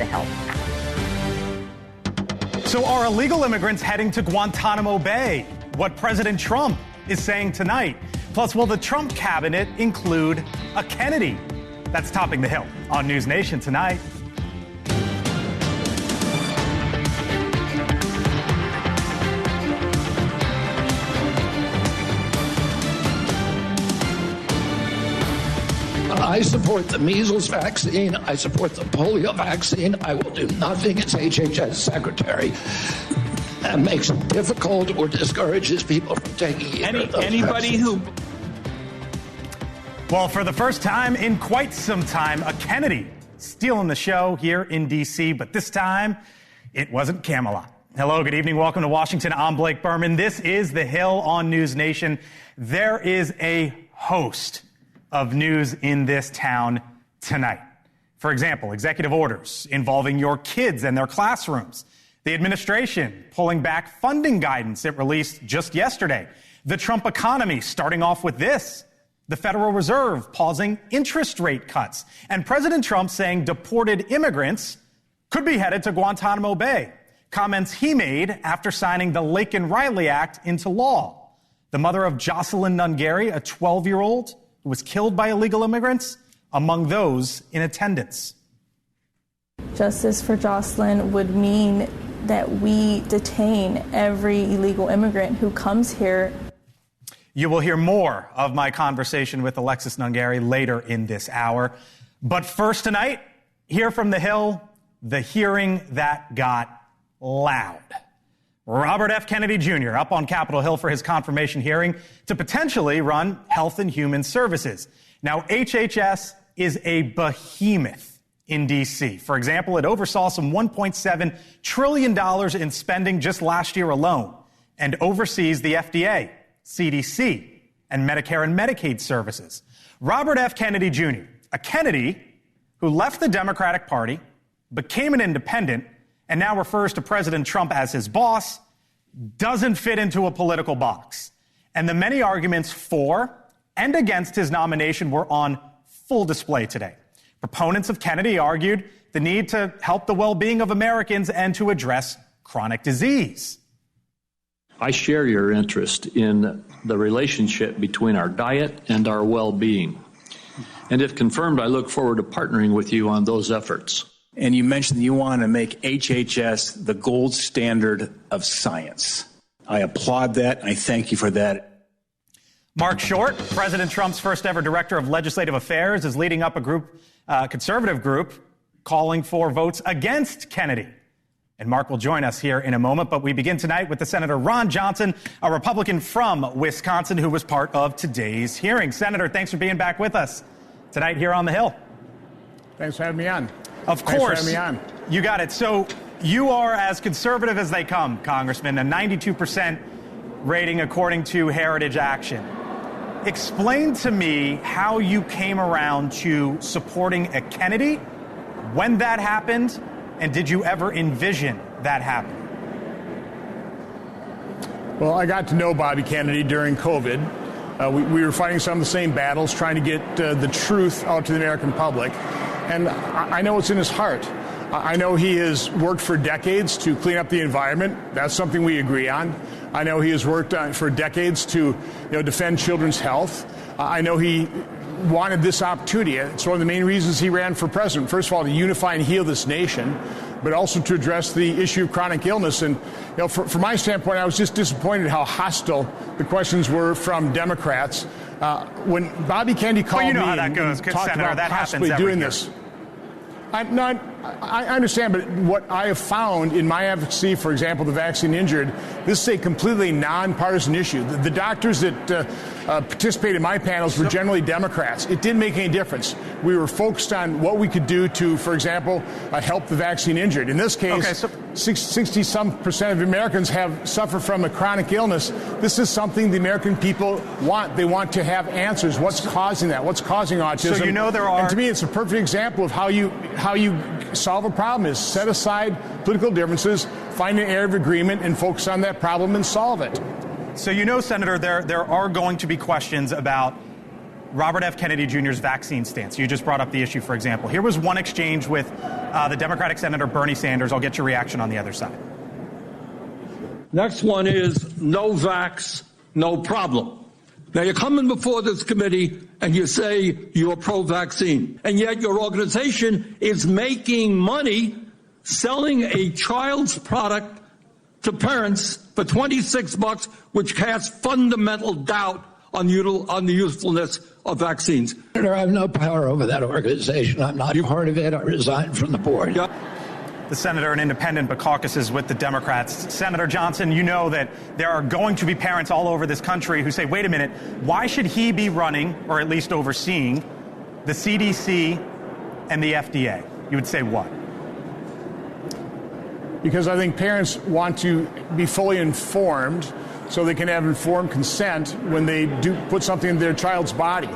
The Hill. So are illegal immigrants heading to Guantanamo Bay? What President Trump is saying tonight. Plus, will the Trump cabinet include a Kennedy? That's topping the Hill on NewsNation tonight. I support the measles vaccine. I support the polio vaccine. I will do nothing as HHS secretary that makes it difficult or discourages people from taking anybody who. Well, for the first time in quite some time, a Kennedy stealing the show here in D.C., but this time it wasn't Camelot. Hello, good evening. Welcome to Washington. I'm Blake Berman. This is The Hill on NewsNation. There is a host of news in this town tonight. For example, executive orders involving your kids and their classrooms. The administration pulling back funding guidance it released just yesterday. The Trump economy starting off with this. The Federal Reserve pausing interest rate cuts. And President Trump saying deported immigrants could be headed to Guantanamo Bay. Comments he made after signing the Laken Riley Act into law. The mother of Jocelyn Nungary, a 12-year-old who was killed by illegal immigrants, among those in attendance. Justice for Jocelyn would mean that we detain every illegal immigrant who comes here. You will hear more of my conversation with Alexis Nungary later in this hour. But first tonight, hear from the Hill, the hearing that got loud. Robert F. Kennedy Jr. up on Capitol Hill for his confirmation hearing to potentially run Health and Human Services. Now, HHS is a behemoth in D.C. For example, it oversaw some $1.7 trillion in spending just last year alone and oversees the FDA, CDC, and Medicare and Medicaid services. Robert F. Kennedy Jr., a Kennedy who left the Democratic Party, became an independent, and now refers to President Trump as his boss, doesn't fit into a political box. And the many arguments for and against his nomination were on full display today. Proponents of Kennedy argued the need to help the well-being of Americans and to address chronic disease. I share your interest in the relationship between our diet and our well-being. And if confirmed, I look forward to partnering with you on those efforts. And you mentioned you want to make HHS the gold standard of science. I applaud that. I thank you for that. Mark Short, President Trump's first ever director of legislative affairs, is leading up a group, conservative group, calling for votes against Kennedy. And Mark will join us here in a moment, but we begin tonight with the Senator Ron Johnson, a Republican from Wisconsin, who was part of today's hearing. Senator, thanks for being back with us tonight here on the Hill. Thanks for having me on. Of course. You got it. So you are as conservative as they come, Congressman, a 92% rating according to Heritage Action. Explain to me how you came around to supporting a Kennedy, when that happened, and did you ever envision that happening? Well, I got to know Bobby Kennedy during COVID. We were fighting some of the same battles, trying to get the truth out to the American public. And I know what's in his heart. I know he has worked for decades to clean up the environment. That's something we agree on. I know he has worked for decades to defend children's health. I know he wanted this opportunity. It's one of the main reasons he ran for president. First of all, to unify and heal this nation, but also to address the issue of chronic illness. And from my standpoint, I was just disappointed how hostile the questions were from Democrats. When Bobby Kennedy called me how that goes, and talked Senator, about that possibly doing this. I understand, but what I have found in my advocacy, for example, the vaccine injured, this is a completely nonpartisan issue. The doctors that participated in my panels were generally Democrats. It didn't make any difference. We were focused on what we could do to, for example, help the vaccine injured. In this case, 60-some% of Americans have suffered from a chronic illness. This is something the American people want. They want to have answers. What's causing that? What's causing autism? So there are. And to me, it's a perfect example of how you solve a problem is set aside political differences, find an area of agreement, and focus on that problem and solve it. So Senator, there are going to be questions about Robert F. Kennedy Jr.'s vaccine stance. You just brought up the issue, for example. Here was one exchange with the Democratic Senator Bernie Sanders. I'll get your reaction on the other side. Next one is no vax, no problem. Now, you're coming before this committee and you say you're pro-vaccine, and yet your organization is making money selling a child's product to parents for $26, which casts fundamental doubt on the usefulness of vaccines. Senator, I have no power over that organization. I'm not part of it. I resigned from the board. The senator, an independent, but caucuses with the Democrats. Senator Johnson, you know that there are going to be parents all over this country who say, wait a minute, why should he be running, or at least overseeing, the CDC and the FDA? You would say what? Because I think parents want to be fully informed so they can have informed consent when they do put something in their child's body.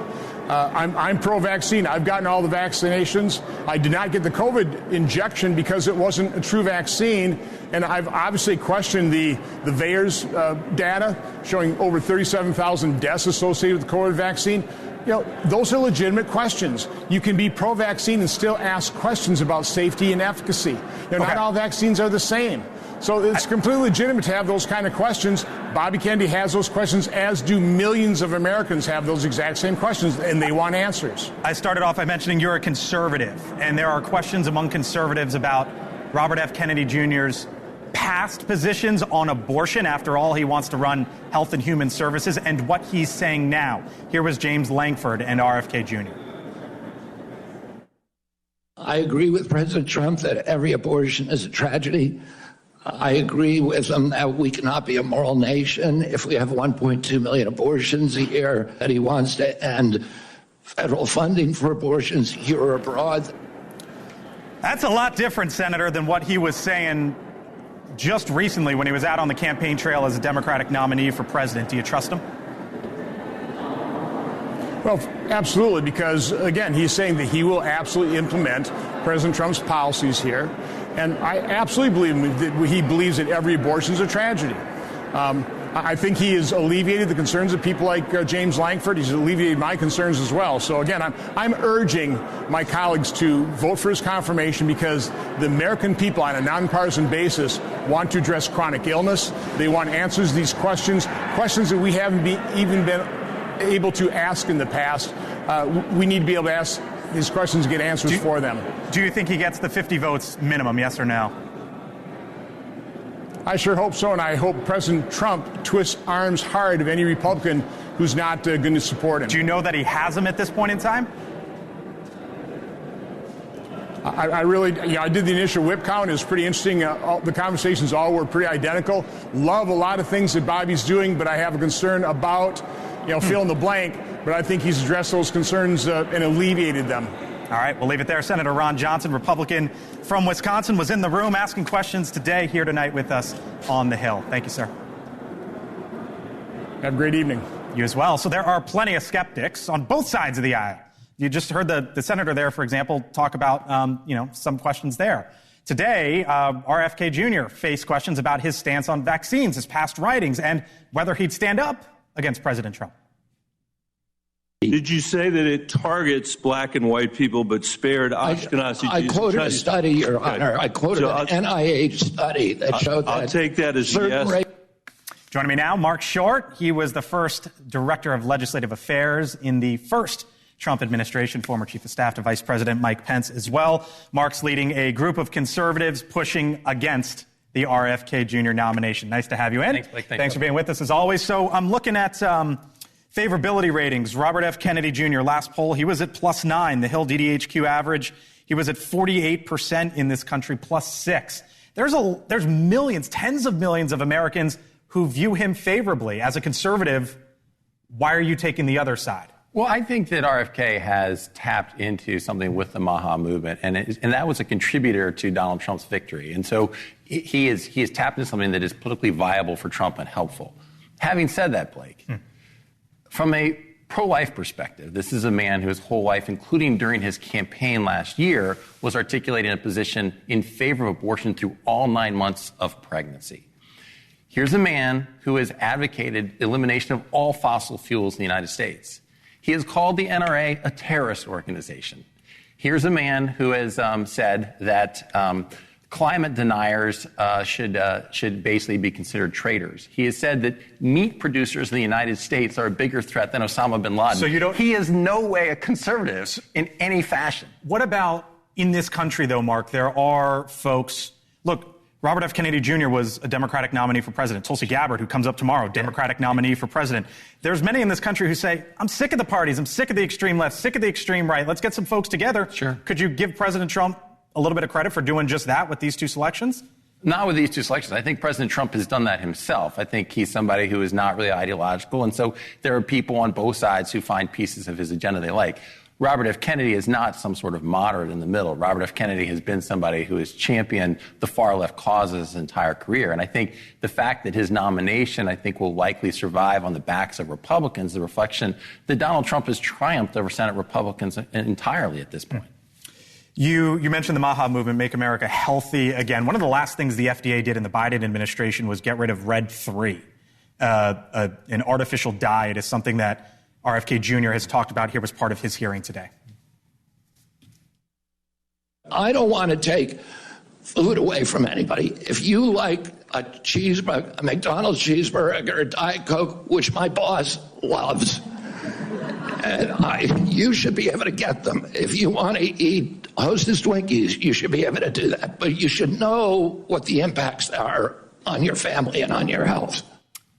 I'm pro-vaccine. I've gotten all the vaccinations. I did not get the COVID injection because it wasn't a true vaccine. And I've obviously questioned the VAERS data showing over 37,000 deaths associated with the COVID vaccine. You know, those are legitimate questions. You can be pro-vaccine and still ask questions about safety and efficacy. You know, Not all vaccines are the same. So it's completely legitimate to have those kind of questions. Bobby Kennedy has those questions, as do millions of Americans have those exact same questions, and they want answers. I started off by mentioning you're a conservative, and there are questions among conservatives about Robert F. Kennedy Jr.'s past positions on abortion. After all, he wants to run Health and Human Services, and what he's saying now. Here was James Lankford and RFK Jr. I agree with President Trump that every abortion is a tragedy. I agree with him that we cannot be a moral nation if we have 1.2 million abortions a year, that he wants to end federal funding for abortions here or abroad. That's a lot different, Senator, than what he was saying just recently when he was out on the campaign trail as a Democratic nominee for president. Do you trust him? Well, absolutely, because, again, he's saying that he will absolutely implement President Trump's policies here. And I absolutely believe that he believes that every abortion is a tragedy. I think he has alleviated the concerns of people like James Lankford. He's alleviated my concerns as well. So, again, I'm urging my colleagues to vote for his confirmation because the American people on a nonpartisan basis want to address chronic illness. They want answers to these questions that we haven't even been able to ask in the past. We need to be able to ask these questions and get answers for them. Do you think he gets the 50 votes minimum, yes or no? I sure hope so, and I hope President Trump twists arms hard of any Republican who's not going to support him. Do you know that he has them at this point in time? I really, I did the initial whip count. It was pretty interesting. The conversations all were pretty identical. Love a lot of things that Bobby's doing, but I have a concern about, fill in the blank. But I think he's addressed those concerns and alleviated them. All right, we'll leave it there. Senator Ron Johnson, Republican from Wisconsin, was in the room asking questions today here tonight with us on the Hill. Thank you, sir. Have a great evening. You as well. So there are plenty of skeptics on both sides of the aisle. You just heard the senator there, for example, talk about, some questions there. Today, RFK Jr. faced questions about his stance on vaccines, his past writings, and whether he'd stand up against President Trump. Did you say that it targets black and white people but spared Ashkenazi Jews? I quoted a study, Your Honor. I quoted an NIH study that showed that. I'll take that as a yes. Joining me now, Mark Short. He was the first director of legislative affairs in the first Trump administration, former chief of staff to Vice President Mike Pence as well. Mark's leading a group of conservatives pushing against the RFK Jr. nomination. Nice to have you in. Thanks, Blake. Thanks for being with us as always. So I'm looking at favorability ratings. Robert F. Kennedy Jr., last poll, he was at +9. The Hill DDHQ average, he was at 48% in this country, +6. There's millions, tens of millions of Americans who view him favorably. As a conservative, why are you taking the other side? Well, I think that RFK has tapped into something with the Maha movement, and that was a contributor to Donald Trump's victory. And so he has tapped into something that is politically viable for Trump and helpful. Having said that, Blake, from a pro-life perspective, this is a man who his whole life, including during his campaign last year, was articulating a position in favor of abortion through all 9 months of pregnancy. Here's a man who has advocated elimination of all fossil fuels in the United States. He has called the NRA a terrorist organization. Here's a man who has said that climate deniers should basically be considered traitors. He has said that meat producers in the United States are a bigger threat than Osama bin Laden. So he is no way a conservative in any fashion. What about in this country, though, Mark? There are folks. Look, Robert F. Kennedy Jr. was a Democratic nominee for president. Tulsi Gabbard, who comes up tomorrow, Democratic nominee for president. There's many in this country who say, I'm sick of the parties. I'm sick of the extreme left, sick of the extreme right. Let's get some folks together. Sure. Could you give President Trump a little bit of credit for doing just that with these two selections? Not with these two selections. I think President Trump has done that himself. I think he's somebody who is not really ideological. And so there are people on both sides who find pieces of his agenda they like. Robert F. Kennedy is not some sort of moderate in the middle. Robert F. Kennedy has been somebody who has championed the far left causes his entire career. And I think the fact that his nomination, I think, will likely survive on the backs of Republicans, the reflection that Donald Trump has triumphed over Senate Republicans entirely at this point. You mentioned the MAHA movement, Make America Healthy Again. One of the last things the FDA did in the Biden administration was get rid of Red 3. An artificial dye. It is something that RFK Jr. has talked about here as part of his hearing today. I don't want to take food away from anybody. If you like a cheeseburger, a McDonald's cheeseburger, a Diet Coke, which my boss loves, and you should be able to get them. If you want to eat Hostess Twinkies, you should be able to do that. But you should know what the impacts are on your family and on your health.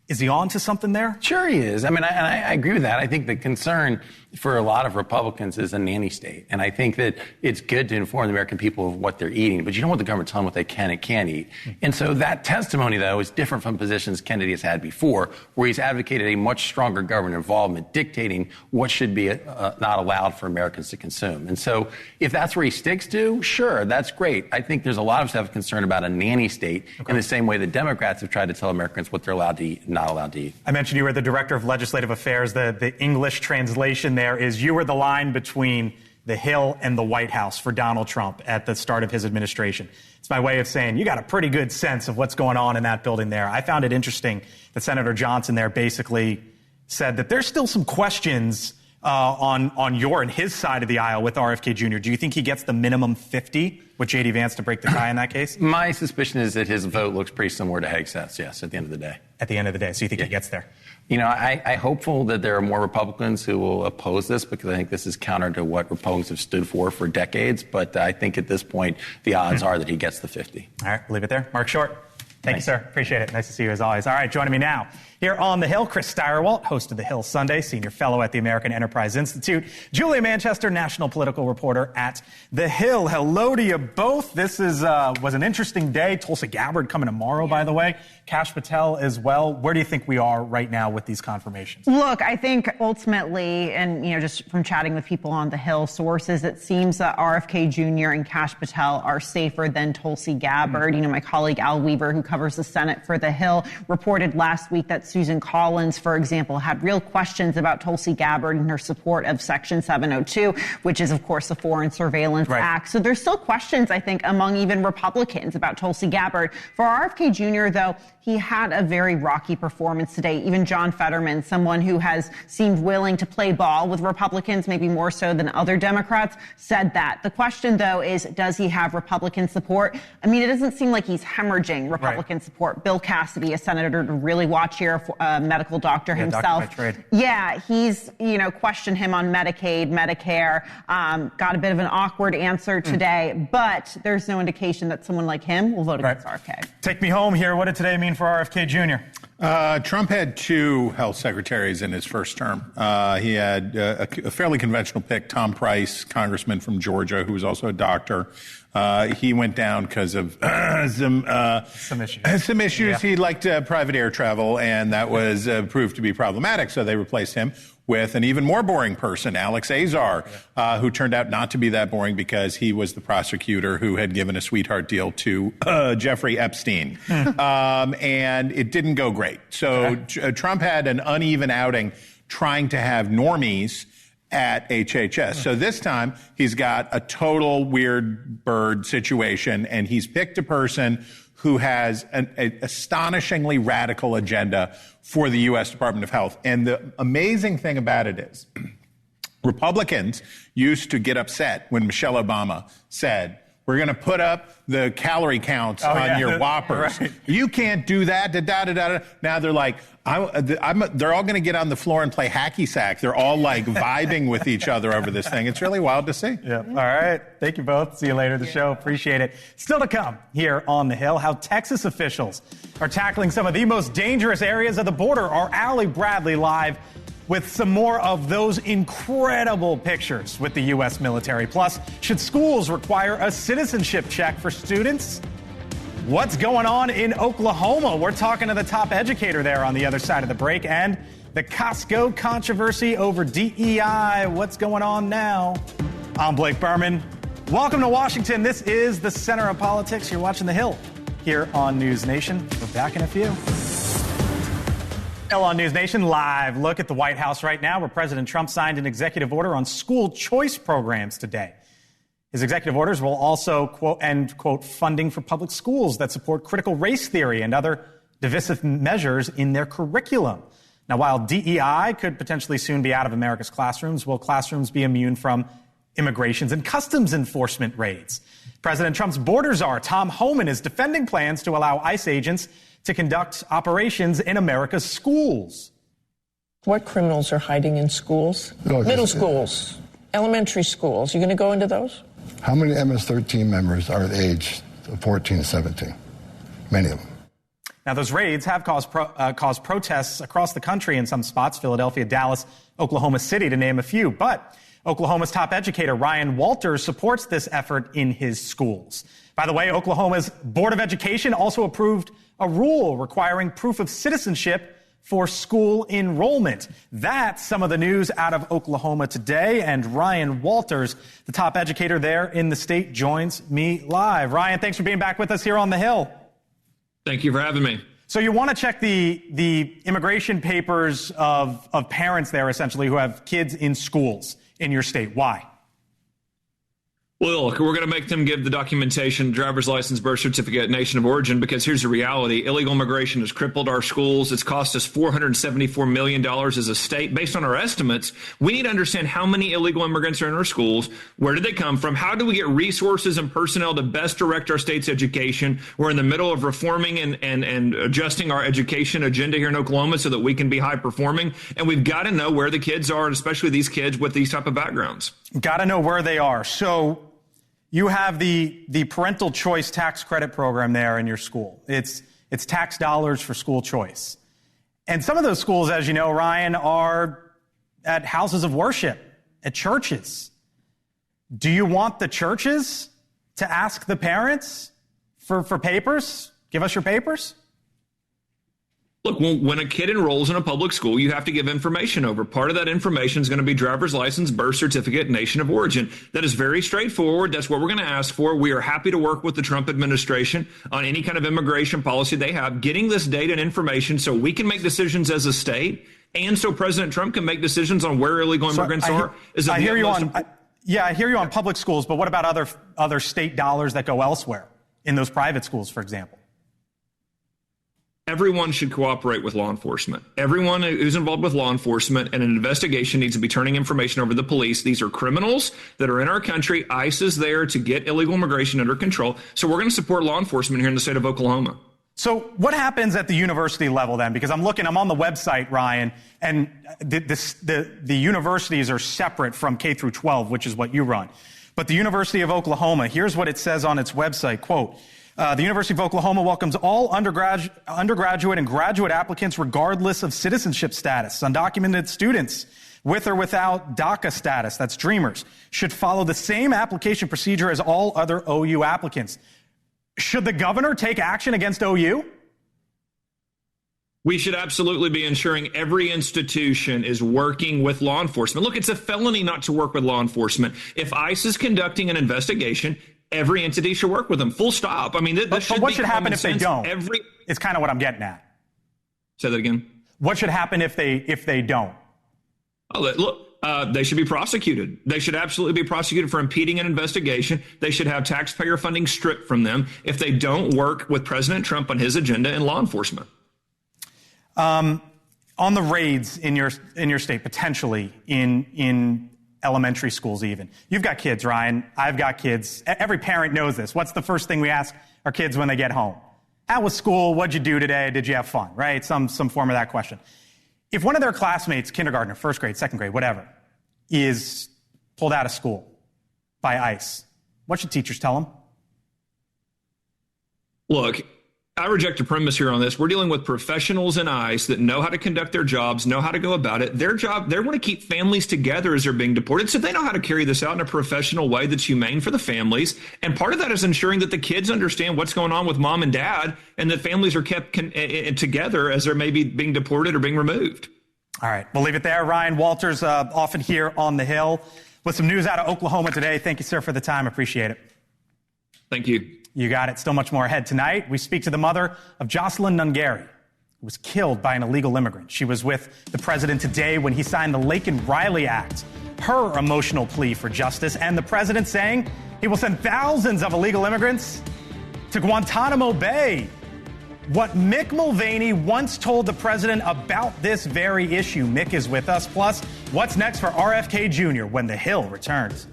Is he on to something there? Sure he is. I mean, I agree with that. I think the concern for a lot of Republicans is a nanny state. And I think that it's good to inform the American people of what they're eating, but you don't want the government telling them what they can and can't eat. And so that testimony, though, is different from positions Kennedy has had before, where he's advocated a much stronger government involvement, dictating what should be not allowed for Americans to consume. And so if that's where he sticks to, sure, that's great. I think there's a lot of us have concern about a nanny state in the same way the Democrats have tried to tell Americans what they're allowed to eat and not allowed to eat. I mentioned you were the director of legislative affairs. The English translation there is you were the line between the Hill and the White House for Donald Trump at the start of his administration. It's my way of saying you got a pretty good sense of what's going on in that building there. I found it interesting that Senator Johnson there basically said that there's still some questions on your and his side of the aisle with RFK Jr. Do you think he gets the minimum 50 with J.D. Vance to break the tie in that case? My suspicion is that his vote looks pretty similar to Hegseth's, yes, at the end of the day. At the end of the day. So you think he gets there? You know, I'm hopeful that there are more Republicans who will oppose this because I think this is counter to what Republicans have stood for decades. But I think at this point, the odds are that he gets the 50. All right, leave it there. Mark Short. Thank you, sir. Appreciate it. Nice to see you as always. All right, joining me now here on The Hill, Chris Stirewalt, host of The Hill Sunday, senior fellow at the American Enterprise Institute, Julia Manchester, national political reporter at The Hill. Hello to you both. This was an interesting day. Tulsi Gabbard coming tomorrow, by the way. Kash Patel as well. Where do you think we are right now with these confirmations? Look, I think ultimately, and just from chatting with people on the Hill sources, it seems that RFK Jr. and Kash Patel are safer than Tulsi Gabbard. My colleague Al Weaver, who covers the Senate for the Hill, reported last week that Susan Collins, for example, had real questions about Tulsi Gabbard and her support of Section 702, which is, of course, the Foreign Surveillance Act. So there's still questions, I think, among even Republicans about Tulsi Gabbard. For RFK Jr., though, he had a very rocky performance today. Even John Fetterman, someone who has seemed willing to play ball with Republicans, maybe more so than other Democrats, said that. The question, though, is does he have Republican support? I mean, it doesn't seem like he's hemorrhaging Republican support. Bill Cassidy, a senator to really watch here, a medical doctor himself. Doctor by trade. Yeah, he's, questioned him on Medicaid, Medicare, got a bit of an awkward answer today, but there's no indication that someone like him will vote against RFK. Take me home here. What did today mean for RFK Jr.? Trump had two health secretaries in his first term. He had a fairly conventional pick, Tom Price, congressman from Georgia, who was also a doctor. He went down because of some issues. Yeah. He liked private air travel, and that was proved to be problematic, so they replaced him with an even more boring person, Alex Azar, who turned out not to be that boring because he was the prosecutor who had given a sweetheart deal to Jeffrey Epstein. And it didn't go great. So Trump had an uneven outing trying to have normies at HHS. So this time he's got a total weird bird situation, and he's picked a person who has an astonishingly radical agenda for the U.S. Department of Health. And the amazing thing about it is Republicans used to get upset when Michelle Obama said, we're going to put up the calorie counts on your Whoppers. Right. You can't do that. Now they're like, they're all going to get on the floor and play hacky sack. They're all like vibing with each other over this thing. It's really wild to see. Yeah. All right. Thank you both. See you later in the show. Appreciate it. Still to come here on the Hill, how Texas officials are tackling some of the most dangerous areas of the border. Our Allie Bradley live with some more of those incredible pictures with the U.S. military. Plus, should schools require a citizenship check for students? What's going on in Oklahoma? We're talking to the top educator there on the other side of the break. And the Costco controversy over DEI. What's going on now? I'm Blake Berman. Welcome to Washington. This is the center of politics. You're watching The Hill here on NewsNation. We're back in a few. On NewsNation, live look at the White House right now, where President Trump signed an executive order on school choice programs today. His executive orders will also, quote, end, quote, funding for public schools that support critical race theory and other divisive measures in their curriculum. Now, while DEI could potentially soon be out of America's classrooms, will classrooms be immune from immigrations and customs enforcement raids? President Trump's border czar, Tom Homan, is defending plans to allow ICE agents to conduct operations in America's schools. What criminals are hiding in schools? Middle schools, elementary schools. You going to go into those? How many MS-13 members are the age of 14 to 17? Many of them. Now, those raids have caused protests across the country in some spots, Philadelphia, Dallas, Oklahoma City, to name a few. But Oklahoma's top educator, Ryan Walters, supports this effort in his schools. By the way, Oklahoma's Board of Education also approved a rule requiring proof of citizenship for school enrollment. That's some of the news out of Oklahoma today. And Ryan Walters, the top educator there in the state, joins me live. Ryan, thanks for being back with us here on the Hill. Thank you for having me. So you want to check the immigration papers of parents there, essentially, who have kids in schools in your state. Why? Well, look, we're going to make them give the documentation, driver's license, birth certificate, nation of origin, because here's the reality. Illegal immigration has crippled our schools. It's cost us $474 million as a state. Based on our estimates, we need to understand how many illegal immigrants are in our schools. Where did they come from? How do we get resources and personnel to best direct our state's education? We're in the middle of reforming and adjusting our education agenda here in Oklahoma so that we can be high performing. And we've got to know where the kids are, and especially these kids with these type of backgrounds. Got to know where they are. So you have the parental choice tax credit program there in your school. It's tax dollars for school choice. And some of those schools, as you know, Ryan, are at houses of worship, at churches. Do you want the churches to ask the parents for papers? Give us your papers? Look, when a kid enrolls in a public school, you have to give information over. Part of that information is going to be driver's license, birth certificate, nation of origin. That is very straightforward. That's what we're going to ask for. We are happy to work with the Trump administration on any kind of immigration policy they have, getting this data and information so we can make decisions as a state and so President Trump can make decisions on where illegal immigrants are. I hear you on public schools, but what about other state dollars that go elsewhere in those private schools, for example? Everyone should cooperate with law enforcement. Everyone who's involved with law enforcement and an investigation needs to be turning information over to the police. These are criminals that are in our country. ICE is there to get illegal immigration under control. So we're going to support law enforcement here in the state of Oklahoma. So what happens at the university level then? Because I'm on the website, Ryan, and the universities are separate from K through 12, which is what you run. But the University of Oklahoma, here's what it says on its website, quote, the University of Oklahoma welcomes all undergraduate and graduate applicants regardless of citizenship status. Undocumented students with or without DACA status, that's Dreamers, should follow the same application procedure as all other OU applicants. Should the governor take action against OU? We should absolutely be ensuring every institution is working with law enforcement. Look, it's a felony not to work with law enforcement. If ICE is conducting an investigation, every entity should work with them. Full stop. I mean, but what should happen if they don't? It's kind of what I'm getting at. Say that again. What should happen if they don't? Oh, look, they should be prosecuted. They should absolutely be prosecuted for impeding an investigation. They should have taxpayer funding stripped from them if they don't work with President Trump on his agenda and law enforcement. On the raids in your state, potentially in elementary schools even. You've got kids, Ryan. I've got kids. Every parent knows this. What's the first thing we ask our kids when they get home? How was school? What'd you do today? Did you have fun? Right? Some form of that question. If one of their classmates, kindergartner, first grade, second grade, whatever, is pulled out of school by ICE, what should teachers tell them? Look, I reject the premise here on this. We're dealing with professionals in ICE that know how to conduct their jobs, know how to go about it. Their job, they want to keep families together as they're being deported, so they know how to carry this out in a professional way that's humane for the families. And part of that is ensuring that the kids understand what's going on with mom and dad, and that families are kept together as they're maybe being deported or being removed. All right, we'll leave it there. Ryan Walters, often here on the Hill, with some news out of Oklahoma today. Thank you, sir, for the time. Appreciate it. Thank you. You got it. Still much more ahead tonight. We speak to the mother of Jocelyn Nungary, who was killed by an illegal immigrant. She was with the president today when he signed the Laken Riley Act, her emotional plea for justice, and the president saying he will send thousands of illegal immigrants to Guantanamo Bay. What Mick Mulvaney once told the president about this very issue. Mick is with us. Plus, what's next for RFK Jr. when the Hill returns?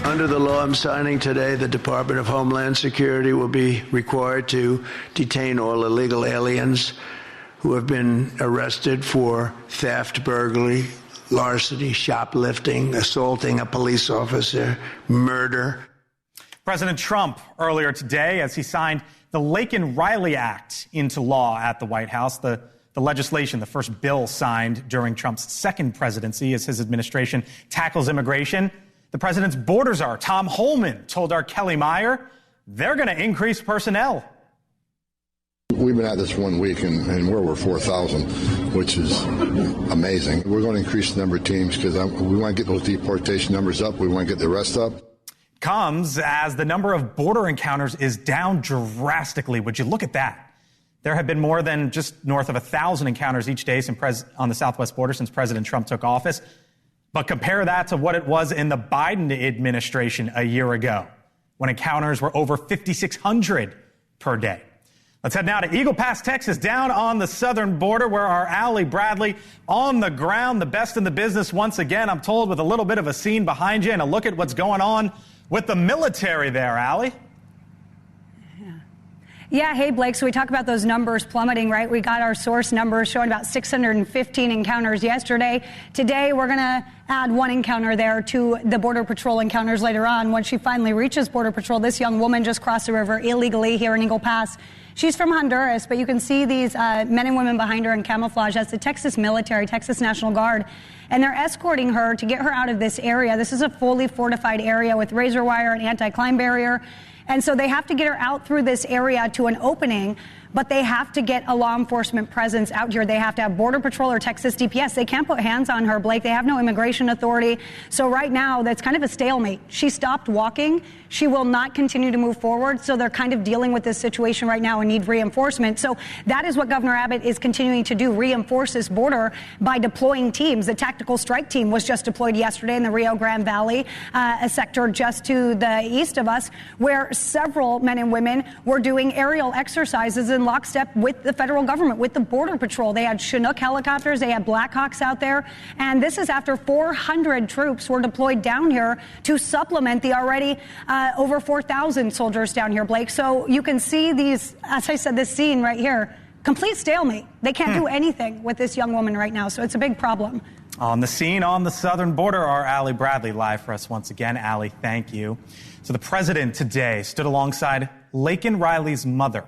Under the law I'm signing today, the Department of Homeland Security will be required to detain all illegal aliens who have been arrested for theft, burglary, larceny, shoplifting, assaulting a police officer, murder. President Trump earlier today, as he signed the Laken Riley Act into law at the White House, the legislation, the first bill signed during Trump's second presidency as his administration tackles immigration. The president's border czar, Tom Holman, told our Kelly Meyer they're going to increase personnel. We've been at this 1 week, and we're over 4,000, which is amazing. We're going to increase the number of teams because we want to get those deportation numbers up. We want to get the rest up. Comes as the number of border encounters is down drastically. Would you look at that? There have been more than just north of 1,000 encounters each day on the southwest border since President Trump took office. But compare that to what it was in the Biden administration a year ago, when encounters were over 5,600 per day. Let's head now to Eagle Pass, Texas, down on the southern border, where our Allie Bradley on the ground, the best in the business once again, I'm told, with a little bit of a scene behind you and a look at what's going on with the military there, Allie. Yeah, hey, Blake, so we talk about those numbers plummeting, right? We got our source numbers showing about 615 encounters yesterday. Today, we're going to add one encounter there to the Border Patrol encounters later on. When she finally reaches Border Patrol, this young woman just crossed the river illegally here in Eagle Pass. She's from Honduras, but you can see these men and women behind her in camouflage. That's the Texas military, Texas National Guard. And they're escorting her to get her out of this area. This is a fully fortified area with razor wire and anti-climb barrier. And so they have to get her out through this area to an opening, but they have to get a law enforcement presence out here. They have to have Border Patrol or Texas DPS. They can't put hands on her, Blake. They have no immigration authority. So right now, that's kind of a stalemate. She stopped walking. She will not continue to move forward. So they're kind of dealing with this situation right now and need reinforcement. So that is what Governor Abbott is continuing to do, reinforce this border by deploying teams. The tactical strike team was just deployed yesterday in the Rio Grande Valley, a sector just to the east of us, where several men and women were doing aerial exercises in lockstep with the federal government, with the Border Patrol. They had Chinook helicopters, they had Blackhawks out there, and this is after 400 troops were deployed down here to supplement the already over 4,000 soldiers down here, Blake. So you can see these, as I said, this scene right here, complete stalemate. They can't do anything with this young woman right now, so it's a big problem. On the scene on the southern border, our Allie Bradley live for us once again. Allie, thank you. So the president today stood alongside Laken Riley's mother,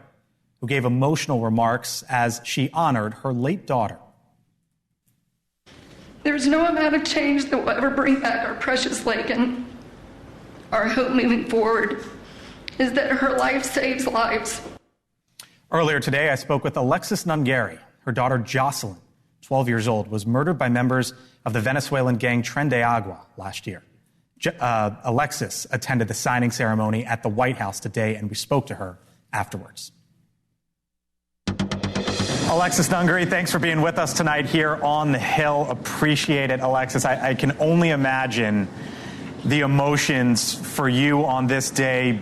who gave emotional remarks as she honored her late daughter. There's no amount of change that will ever bring back our precious Laken. Our hope moving forward is that her life saves lives. Earlier today, I spoke with Alexis Nungary. Her daughter Jocelyn, 12 years old, was murdered by members of the Venezuelan gang Tren de Agua last year. Alexis attended the signing ceremony at the White House today, and we spoke to her afterwards. Alexis Nungary, thanks for being with us tonight here on the Hill. Appreciate it, Alexis. I can only imagine the emotions for you on this day,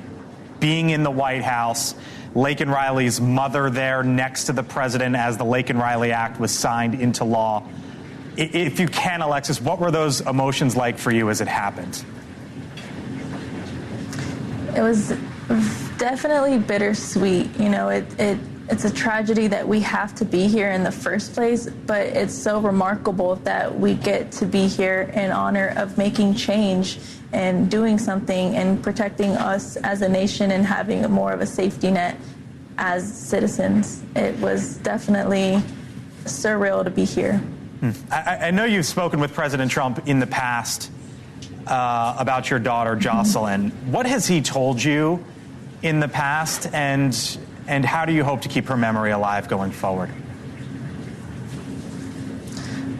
being in the White House, Laken Riley's mother there next to the president as the Laken Riley Act was signed into law. If you can, Alexis, what were those emotions like for you as it happened? It was definitely bittersweet. You know, it's a tragedy that we have to be here in the first place, but it's so remarkable that we get to be here in honor of making change and doing something and protecting us as a nation and having more of a safety net as citizens. It was definitely surreal to be here. I know you've spoken with President Trump in the past about your daughter, Jocelyn. What has he told you in the past, and how do you hope to keep her memory alive going forward?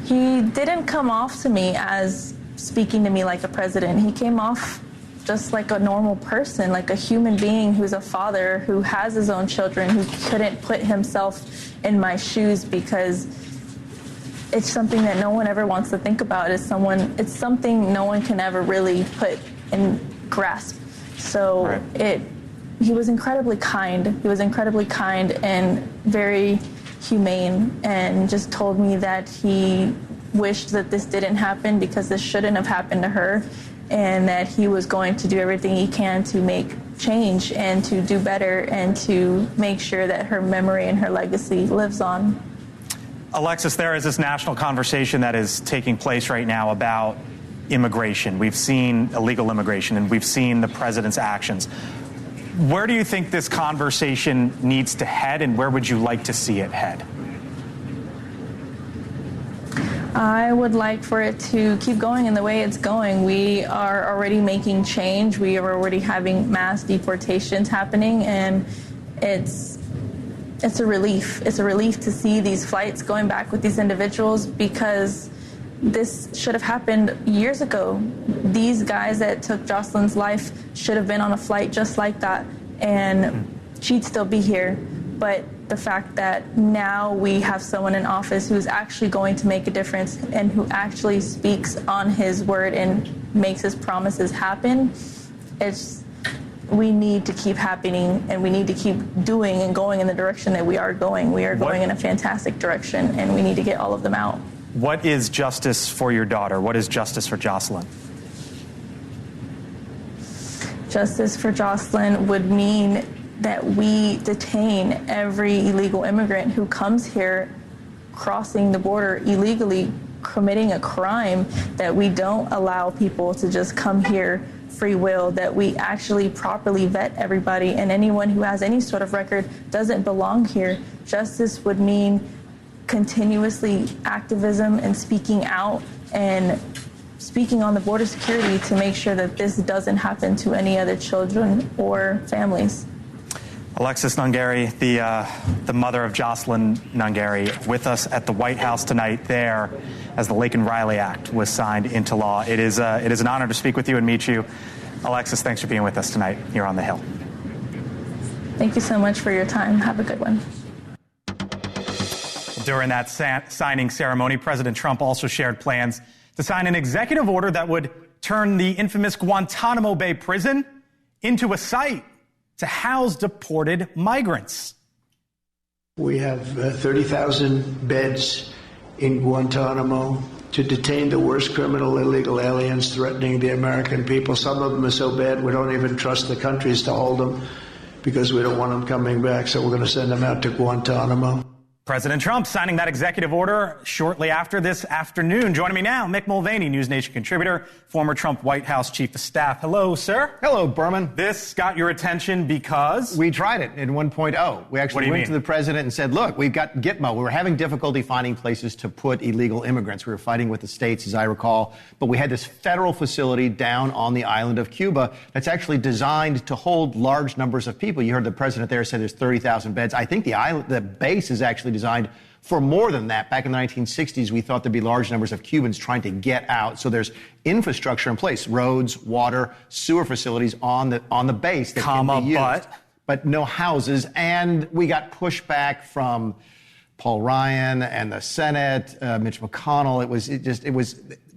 He didn't come off to me as speaking to me like a president. He came off just like a normal person, like a human being who's a father, who has his own children, who couldn't put himself in my shoes because it's something that no one ever wants to think about. It's something no one can ever really put and grasp. So right. He was incredibly kind. He was incredibly kind and very humane, and just told me that he wished that this didn't happen because this shouldn't have happened to her, and that he was going to do everything he can to make change and to do better and to make sure that her memory and her legacy lives on. Alexis, there is this national conversation that is taking place right now about immigration. We've seen illegal immigration, and we've seen the president's actions. Where do you think this conversation needs to head, and where would you like to see it head? I would like for it to keep going in the way it's going. We are already making change. We are already having mass deportations happening, and it's a relief. It's a relief to see these flights going back with these individuals, because this should have happened years ago. These guys that took Jocelyn's life should have been on a flight just like that, and she'd still be here. But the fact that now we have someone in office who's actually going to make a difference and who actually speaks on his word and makes his promises happen, we need to keep happening, and we need to keep doing and going in the direction that we are going. We are going in a fantastic direction, and we need to get all of them out. What is justice for your daughter? What is justice for Jocelyn? Justice for Jocelyn would mean that we detain every illegal immigrant who comes here crossing the border illegally, committing a crime, that we don't allow people to just come here free will, that we actually properly vet everybody, and anyone who has any sort of record doesn't belong here. Justice would mean continuously activism and speaking out and speaking on the border security to make sure that this doesn't happen to any other children or families. Alexis Nungary, the mother of Jocelyn Nungary, with us at the White House tonight there as the Laken Riley Act was signed into law. It is an honor to speak with you and meet you. Alexis, thanks for being with us tonight here on the Hill. Thank you so much for your time. Have a good one. During that signing ceremony, President Trump also shared plans to sign an executive order that would turn the infamous Guantanamo Bay prison into a site to house deported migrants. We have 30,000 beds in Guantanamo to detain the worst criminal illegal aliens threatening the American people. Some of them are so bad we don't even trust the countries to hold them because we don't want them coming back, so we're going to send them out to Guantanamo. President Trump signing that executive order shortly after this afternoon. Joining me now, Mick Mulvaney, NewsNation contributor, former Trump White House chief of staff. Hello, sir. Hello, Berman. This got your attention because? We tried it in 1.0. We actually went to the president and said, look, we've got Gitmo. We were having difficulty finding places to put illegal immigrants. We were fighting with the states, as I recall. But we had this federal facility down on the island of Cuba that's actually designed to hold large numbers of people. You heard the president there say there's 30,000 beds. I think the base is actually designed for more than that. Back in the 1960s, we thought there'd be large numbers of Cubans trying to get out. So there's infrastructure in place, roads, water, sewer facilities on the base that can be used. But no houses. And we got pushback from Paul Ryan and the Senate, Mitch McConnell.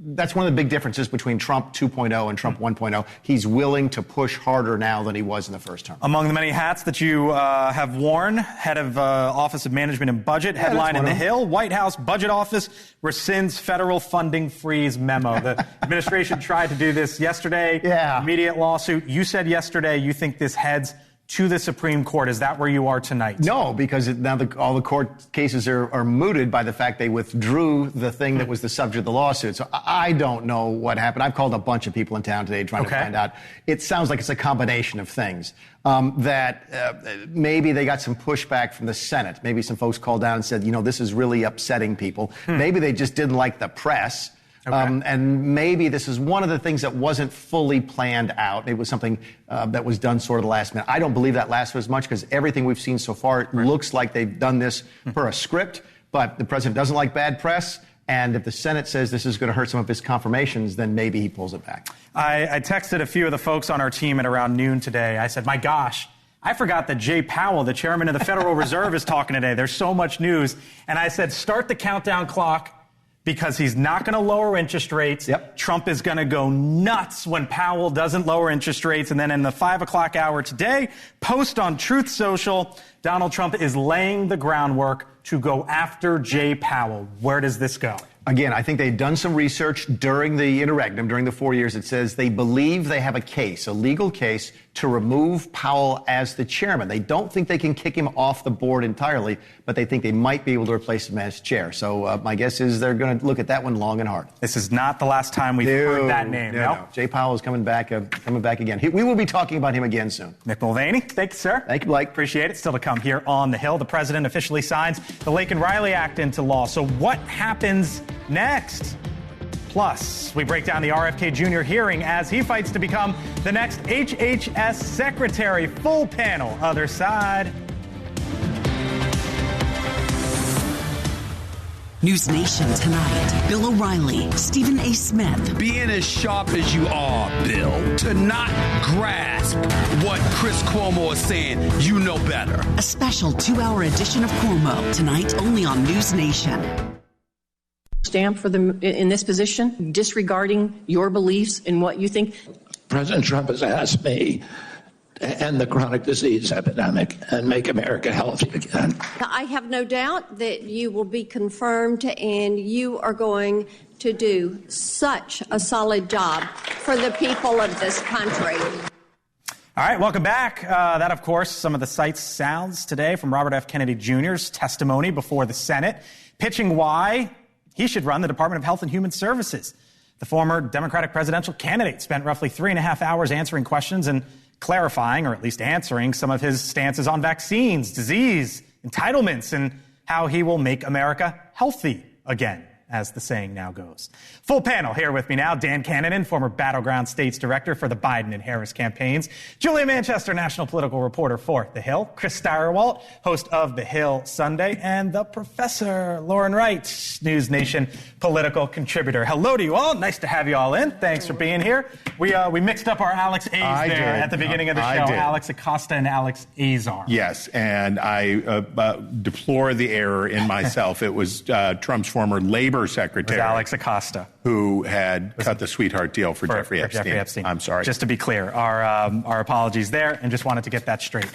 That's one of the big differences between Trump 2.0 and Trump 1.0. He's willing to push harder now than he was in the first term. Among the many hats that you have worn, head of Office of Management and Budget, headline in the Hill, White House Budget Office rescinds federal funding freeze memo. The administration tried to do this yesterday. Yeah. Immediate lawsuit. You said yesterday you think this heads to the Supreme Court. Is that where you are tonight? No, because now all the court cases are mooted by the fact they withdrew the thing that was the subject of the lawsuit. So I don't know what happened. I've called a bunch of people in town today trying to find out. It sounds like it's a combination of things. Maybe they got some pushback from the Senate. Maybe some folks called down and said, this is really upsetting people. Maybe they just didn't like the press. And maybe this is one of the things that wasn't fully planned out. It was something that was done sort of the last minute. I don't believe that lasted as much because everything we've seen so far, it looks like they've done this per a script, but the president doesn't like bad press. And if the Senate says this is going to hurt some of his confirmations, then maybe he pulls it back. I texted a few of the folks on our team at around noon today. I said, my gosh, I forgot that Jay Powell, the chairman of the Federal Reserve, is talking today. There's so much news. And I said, start the countdown clock, because he's not going to lower interest rates. Trump is going to go nuts when Powell doesn't lower interest rates. And then in the 5 o'clock hour today, post on Truth Social, Donald Trump is laying the groundwork to go after Jay Powell. Where does this go? Again, I think they've done some research during the interregnum, during the 4 years. It says they believe they have a case, a legal case, to remove Powell as the chairman. They don't think they can kick him off the board entirely, but they think they might be able to replace him as chair. So my guess is they're going to look at that one long and hard. This is not the last time we've heard that name. No. Jay Powell is coming back again. We will be talking about him again soon. Nick Mulvaney, thank you, sir. Thank you, Blake. Appreciate it. Still to come here on the Hill. The president officially signs the Laken Riley Act into law. So what happens next? Plus, we break down the RFK Jr hearing as he fights to become the next HHS secretary. Full panel, other side. NewsNation tonight. Bill O'Reilly, Stephen A. Smith. Being as sharp as you are, Bill, to not grasp what Chris Cuomo is saying, you know better. A special 2-hour edition of Cuomo tonight only on NewsNation. Stamp for them in this position, disregarding your beliefs in what you think. President Trump has asked me to end the chronic disease epidemic and make America healthy again. I have no doubt that you will be confirmed and you are going to do such a solid job for the people of this country. All right, welcome back. That, of course, some of the sights, sounds today from Robert F. Kennedy Jr.'s testimony before the Senate, pitching why he should run the Department of Health and Human Services. The former Democratic presidential candidate spent roughly 3.5 hours answering questions and clarifying, or at least answering, some of his stances on vaccines, disease, entitlements, and how he will make America healthy again, as the saying now goes. Full panel here with me now. Dan Cannon, former Battleground States Director for the Biden and Harris campaigns. Julia Manchester, national political reporter for The Hill. Chris Steyerwalt, host of The Hill Sunday. And the Professor, Lauren Wright, NewsNation political contributor. Hello to you all. Nice to have you all in. Thanks for being here. We mixed up our Alex A's at the beginning of the show. Alex Acosta and Alex Azar. Yes, and I deplore the error in myself. It was Trump's former labor secretary, Alex Acosta, who had cut the sweetheart deal for Jeffrey Epstein. I'm sorry. Just to be clear, our apologies there, and just wanted to get that straight.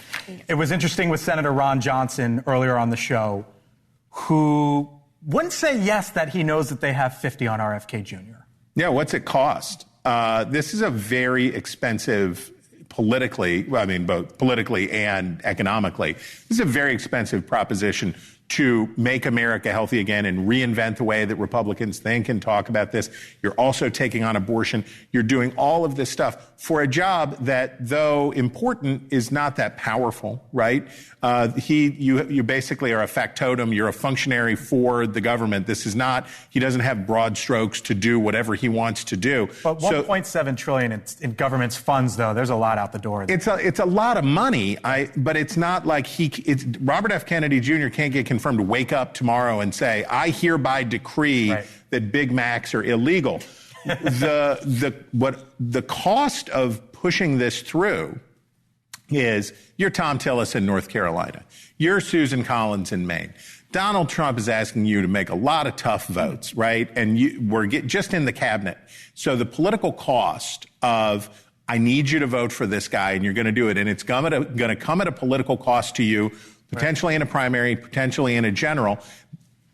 It was interesting with Senator Ron Johnson earlier on the show, who wouldn't say yes that he knows that they have 50 on RFK Jr. Yeah, what's it cost? This is a very expensive politically, both politically and economically. This is a very expensive proposition to make America healthy again and reinvent the way that Republicans think and talk about this. You're also taking on abortion. You're doing all of this stuff for a job that, though important, is not that powerful, right? You basically are a factotum. You're a functionary for the government. This is not, he doesn't have broad strokes to do whatever he wants to do. But $1.7 trillion in government's funds, though, there's a lot out the door. It's a lot of money, but it's not like Robert F. Kennedy Jr. can't get confirmed to wake up tomorrow and say, I hereby decree that Big Macs are illegal. The cost of pushing this through is you're Tom Tillis in North Carolina. You're Susan Collins in Maine. Donald Trump is asking you to make a lot of tough votes, right? And we're just in the cabinet. So the political cost of, I need you to vote for this guy, and you're going to do it, and it's going to come at a political cost to you, potentially in a primary, potentially in a general.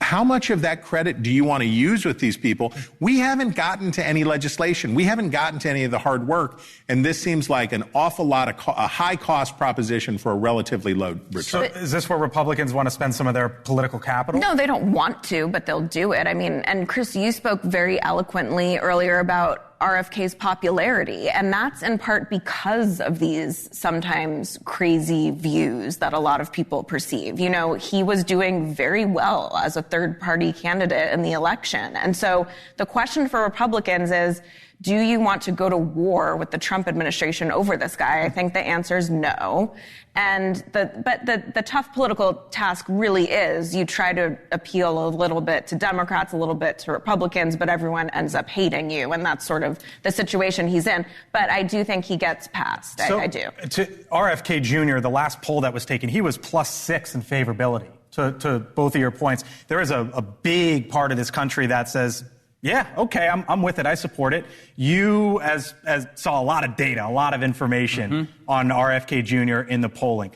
How much of that credit do you want to use with these people? We haven't gotten to any legislation. We haven't gotten to any of the hard work. And this seems like an awful lot of a high cost proposition for a relatively low return. So is this where Republicans want to spend some of their political capital? No, they don't want to, but they'll do it. I mean, and Chris, you spoke very eloquently earlier about RFK's popularity, and that's in part because of these sometimes crazy views that a lot of people perceive. You know, he was doing very well as a third-party candidate in the election. And so the question for Republicans is, do you want to go to war with the Trump administration over this guy? I think the answer is no. And the tough political task really is you try to appeal a little bit to Democrats, a little bit to Republicans, but everyone ends up hating you. And that's sort of the situation he's in. But I do think he gets past. So I do. To RFK Jr., the last poll that was taken, he was +6 in favorability. To both of your points, there is a big part of this country that says, yeah, okay, I'm with it. I support it. You, as saw a lot of data, a lot of information on RFK Jr. in the polling.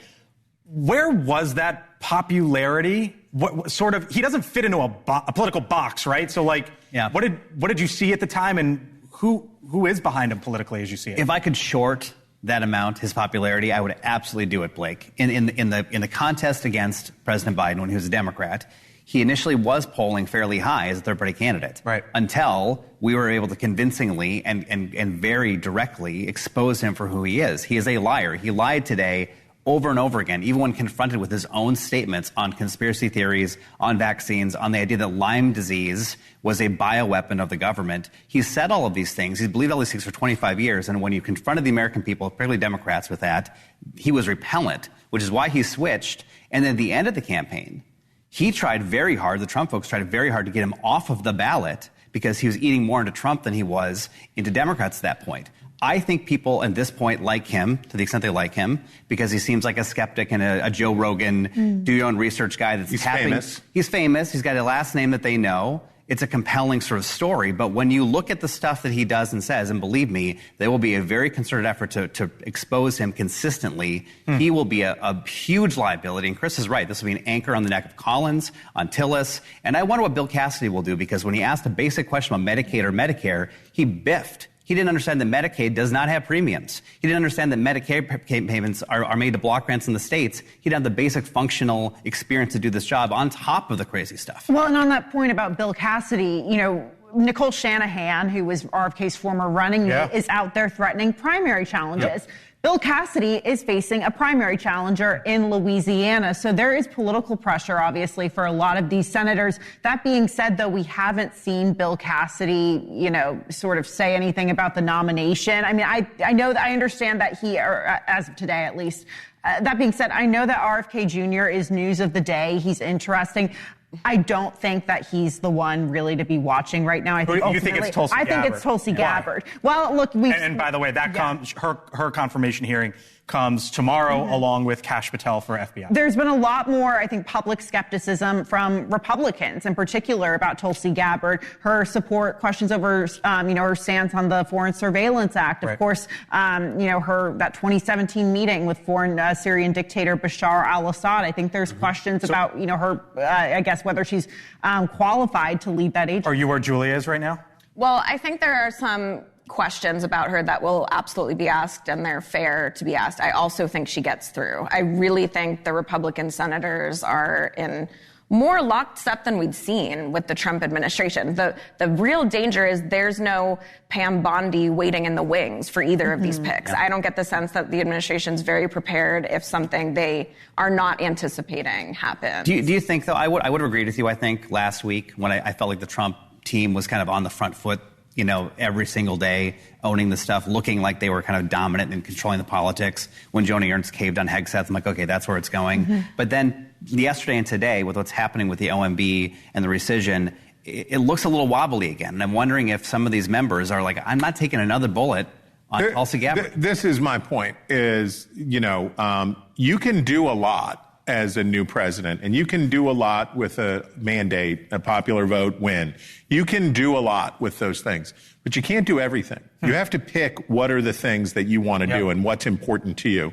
Where was that popularity? What sort of? He doesn't fit into a political box, right? So, like, what did you see at the time, and who is behind him politically as you see it? If I could short that amount, his popularity, I would absolutely do it, Blake. In the contest against President Biden when he was a Democrat, he initially was polling fairly high as a third-party candidate, right? Until we were able to convincingly and very directly expose him for who he is. He is a liar. He lied today over and over again, even when confronted with his own statements on conspiracy theories, on vaccines, on the idea that Lyme disease was a bioweapon of the government. He said all of these things. He's believed all these things for 25 years. And when you confronted the American people, particularly Democrats, with that, he was repellent, which is why he switched. And then at the end of the campaign, he tried very hard, the Trump folks tried very hard to get him off of the ballot because he was eating more into Trump than he was into Democrats at that point. I think people at this point like him, to the extent they like him, because he seems like a skeptic and a Joe Rogan, do your own research guy that's famous. He's famous. He's got a last name that they know. It's a compelling sort of story. But when you look at the stuff that he does and says, and believe me, there will be a very concerted effort to expose him consistently. He will be a huge liability. And Chris is right. This will be an anchor on the neck of Collins, on Tillis. And I wonder what Bill Cassidy will do, because when he asked a basic question about Medicaid or Medicare, he biffed. He didn't understand that Medicaid does not have premiums. He didn't understand that Medicare payments are made to block grants in the states. He didn't have the basic functional experience to do this job on top of the crazy stuff. Well, and on that point about Bill Cassidy, you know, Nicole Shanahan, who was RFK's former running mate, is out there threatening primary challenges. Bill Cassidy is facing a primary challenger in Louisiana. So there is political pressure, obviously, for a lot of these senators. That being said, though, we haven't seen Bill Cassidy, you know, sort of say anything about the nomination. I mean, I know that I understand that he, or as of today at least, that being said, I know that RFK Jr. is news of the day. He's interesting. I don't think that he's the one really to be watching right now. I think you think it's Tulsi Gabbard? I think it's Tulsi Gabbard. Well, look, and by the way, that comes her confirmation hearing comes tomorrow, along with Kash Patel for FBI. There's been a lot more, I think, public skepticism from Republicans in particular about Tulsi Gabbard, her support, questions over, her stance on the Foreign Surveillance Act. Of course, that 2017 meeting with foreign Syrian dictator Bashar al-Assad. I think there's questions about, her, I guess, whether she's qualified to lead that agency. Are you where Julia is right now? Well, I think there are some questions about her that will absolutely be asked, and they're fair to be asked. I also think she gets through. I really think the Republican senators are in more lockstep than we'd seen with the Trump administration. The real danger is there's no Pam Bondi waiting in the wings for either of these picks. I don't get the sense that the administration's very prepared if something they are not anticipating happens. Do you think, though, I would have agreed with you, I think, last week when I felt like the Trump team was kind of on the front foot, every single day, owning the stuff, looking like they were kind of dominant and controlling the politics. When Joni Ernst caved on Hegseth, I'm like, okay, that's where it's going. But then yesterday and today, with what's happening with the OMB and the rescission, it looks a little wobbly again. And I'm wondering if some of these members are like, I'm not taking another bullet on Tulsi Gabbard. This is my point, is, you can do a lot as a new president, and you can do a lot with a mandate, a popular vote win. You can do a lot with those things, but you can't do everything. You have to pick what are the things that you want to do and what's important to you.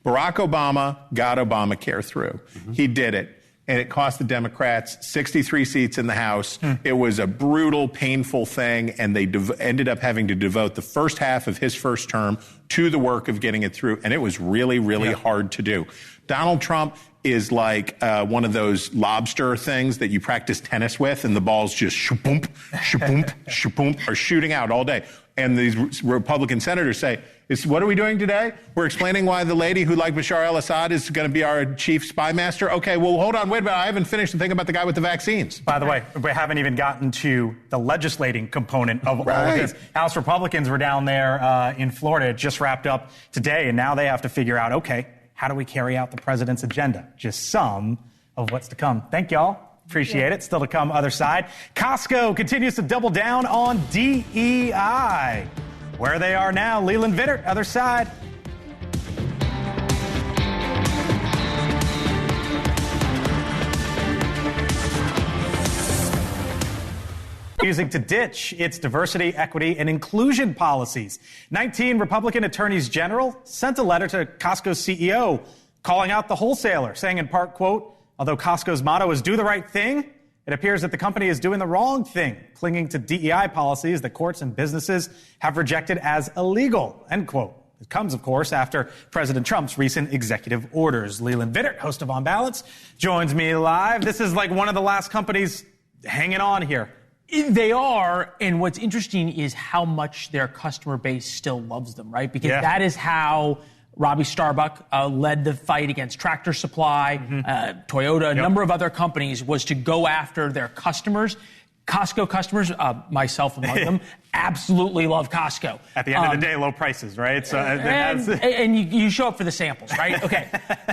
Barack Obama got Obamacare through. He did it. And it cost the Democrats 63 seats in the House. It was a brutal, painful thing, and they ended up having to devote the first half of his first term to the work of getting it through, and it was really, really hard to do. Donald Trump is like one of those lobster things that you practice tennis with, and the balls just shaboomp, shaboomp, shaboomp, are shooting out all day. And these Republican senators say, what are we doing today? We're explaining why the lady who liked Bashar al-Assad is going to be our chief spy master. Okay, well, hold on, wait a minute. I haven't finished the thing about the guy with the vaccines. By the way, we haven't even gotten to the legislating component of all of this. House Republicans were down there in Florida. It just wrapped up today, and now they have to figure out, okay, how do we carry out the president's agenda? Just some of what's to come. Thank y'all. Appreciate it. Still to come, other side. Costco continues to double down on DEI. Where they are now, Leland Vittert, other side. Using to ditch its diversity, equity, and inclusion policies. 19 Republican attorneys general sent a letter to Costco's CEO calling out the wholesaler, saying in part, quote, although Costco's motto is do the right thing, it appears that the company is doing the wrong thing, clinging to DEI policies that courts and businesses have rejected as illegal, end quote. It comes, of course, after President Trump's recent executive orders. Leland Vittert, host of On Balance, joins me live. This is like one of the last companies hanging on here. They are, and what's interesting is how much their customer base still loves them, right? Because that is how Robbie Starbuck led the fight against Tractor Supply, Toyota, a number of other companies, was to go after their customers. Costco customers, myself among them, absolutely love Costco. At the end of the day, low prices, right? So and you show up for the samples, right? Okay. So